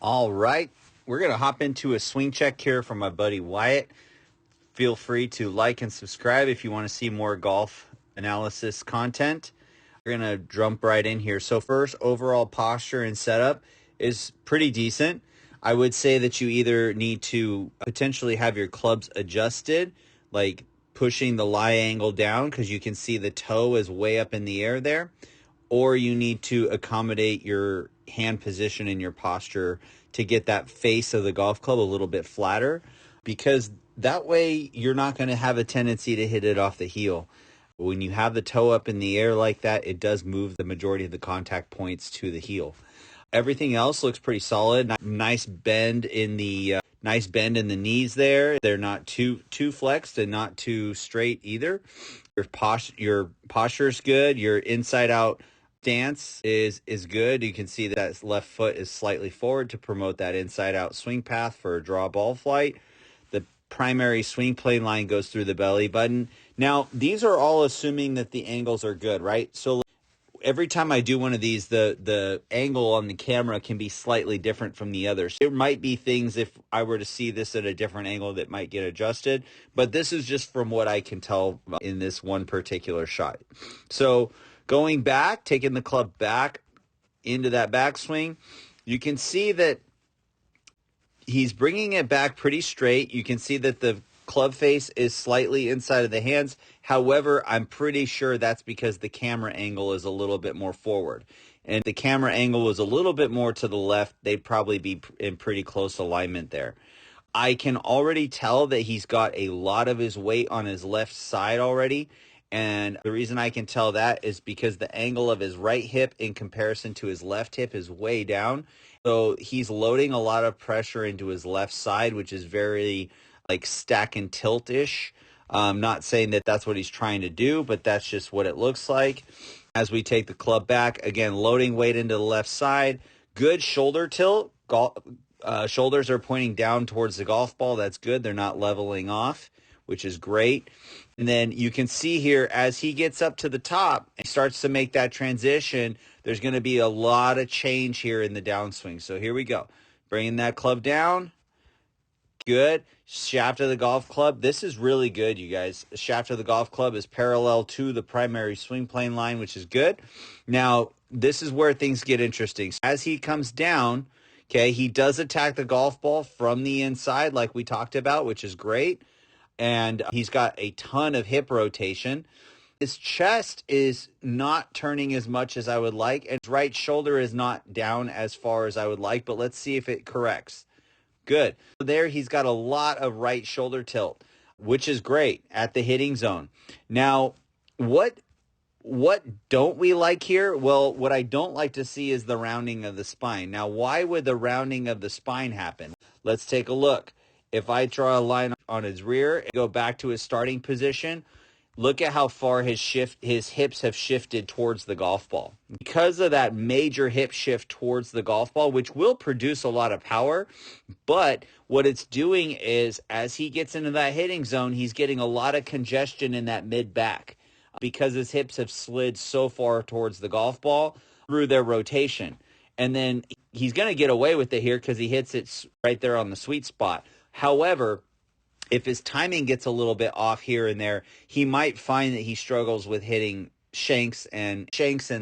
All right, we're going to hop into a swing check here from my buddy Wyatt. Feel free to like and subscribe if you want to see more golf analysis content. We're going to jump right in here. So first, overall posture and setup is pretty decent. I would say that you either need to potentially have your clubs adjusted, like pushing the lie angle down because you can see the toe is way up in the air there, or you need to accommodate your hand position and your posture to get that face of the golf club a little bit flatter, because that way you're not going to have a tendency to hit it off the heel. When you have the toe up in the air like that, it does move the majority of the contact points to the heel. Everything else looks pretty solid. Nice bend in the knees there. They're not too flexed and not too straight either. Your posture is good. Your inside out stance is good. You can see that left foot is slightly forward to promote that inside out swing path for a draw ball flight. The primary swing plane line goes through the belly button. Now, these are all assuming that the angles are good, right? So every time I do one of these, the angle on the camera can be slightly different from the others. There might be things, if I were to see this at a different angle, that might get adjusted, but this is just from what I can tell in this one particular shot. So going back, taking the club back into that backswing, you can see that he's bringing it back pretty straight. You can see that the club face is slightly inside of the hands. However, I'm pretty sure that's because the camera angle is a little bit more forward. And if the camera angle was a little bit more to the left, they'd probably be in pretty close alignment there. I can already tell that he's got a lot of his weight on his left side already. And the reason I can tell that is because the angle of his right hip in comparison to his left hip is way down. So he's loading a lot of pressure into his left side, which is very like stack and tilt-ish. Not saying that that's what he's trying to do, but that's just what it looks like. As we take the club back, again, loading weight into the left side. Good shoulder tilt. Shoulders are pointing down towards the golf ball. That's good. They're not leveling off, which is great. And then you can see here, as he gets up to the top and starts to make that transition, there's going to be a lot of change here in the downswing. So here we go. Bringing that club down. Good. Shaft of the golf club. This is really good, you guys. The shaft of the golf club is parallel to the primary swing plane line, which is good. Now, this is where things get interesting. As he comes down, okay, he does attack the golf ball from the inside like we talked about, which is great. And he's got a ton of hip rotation. His chest is not turning as much as I would like, and his right shoulder is not down as far as I would like, but let's see if it corrects. Good. There he's got a lot of right shoulder tilt, which is great at the hitting zone. Now, what don't we like here? Well, what I don't like to see is the rounding of the spine. Now, why would the rounding of the spine happen? Let's take a look. If I draw a line on his rear and go back to his starting position, look at how far his hips have shifted towards the golf ball. Because of that major hip shift towards the golf ball, which will produce a lot of power, but what it's doing is as he gets into that hitting zone, he's getting a lot of congestion in that mid-back because his hips have slid so far towards the golf ball through their rotation. And then he's going to get away with it here because he hits it right there on the sweet spot. However, if his timing gets a little bit off here and there, he might find that he struggles with hitting shanks and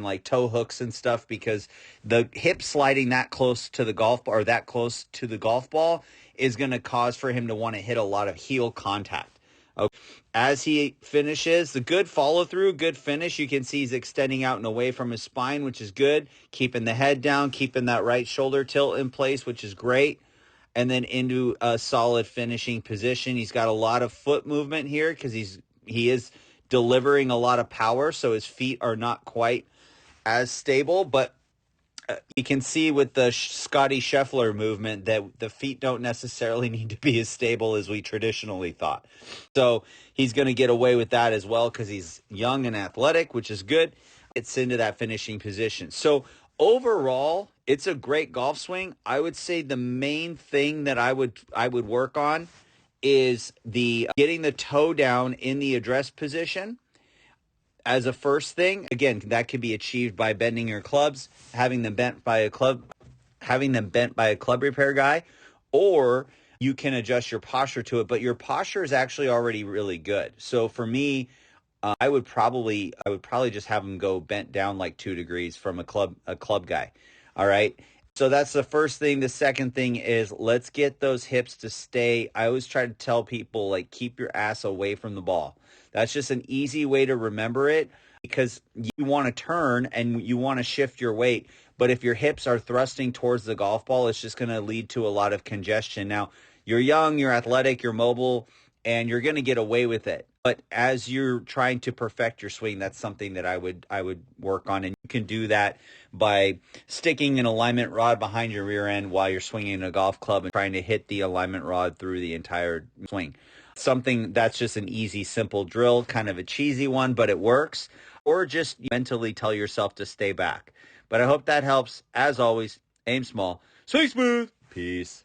like toe hooks and stuff, because the hip sliding that close to the golf ball or that close to the golf ball is going to cause for him to want to hit a lot of heel contact. Okay. As he finishes, the good follow through, good finish, you can see he's extending out and away from his spine, which is good. Keeping the head down, keeping that right shoulder tilt in place, which is great. And then into a solid finishing position. He's got a lot of foot movement here because he is delivering a lot of power, so his feet are not quite as stable. But you can see with the Scotty Scheffler movement that the feet don't necessarily need to be as stable as we traditionally thought. So he's going to get away with that as well because he's young and athletic, which is good. It's into that finishing position. So overall, it's a great golf swing. I would say the main thing that I would work on is getting the toe down in the address position as a first thing. Again, that can be achieved by bending your clubs, having them bent by a club having them bent by a club repair guy, or you can adjust your posture to it, but your posture is actually already really good. So for me, I would probably just have them go bent down like 2 degrees from a club guy. All right. So that's the first thing. The second thing is, let's get those hips to stay. I always try to tell people, like, keep your ass away from the ball. That's just an easy way to remember it, because you want to turn and you want to shift your weight. But if your hips are thrusting towards the golf ball, it's just going to lead to a lot of congestion. Now, you're young, you're athletic, you're mobile, and you're going to get away with it. But as you're trying to perfect your swing, that's something that I would work on. And you can do that by sticking an alignment rod behind your rear end while you're swinging a golf club and trying to hit the alignment rod through the entire swing. Something that's just an easy, simple drill, kind of a cheesy one, but it works. Or just mentally tell yourself to stay back. But I hope that helps. As always, aim small, swing smooth. Peace.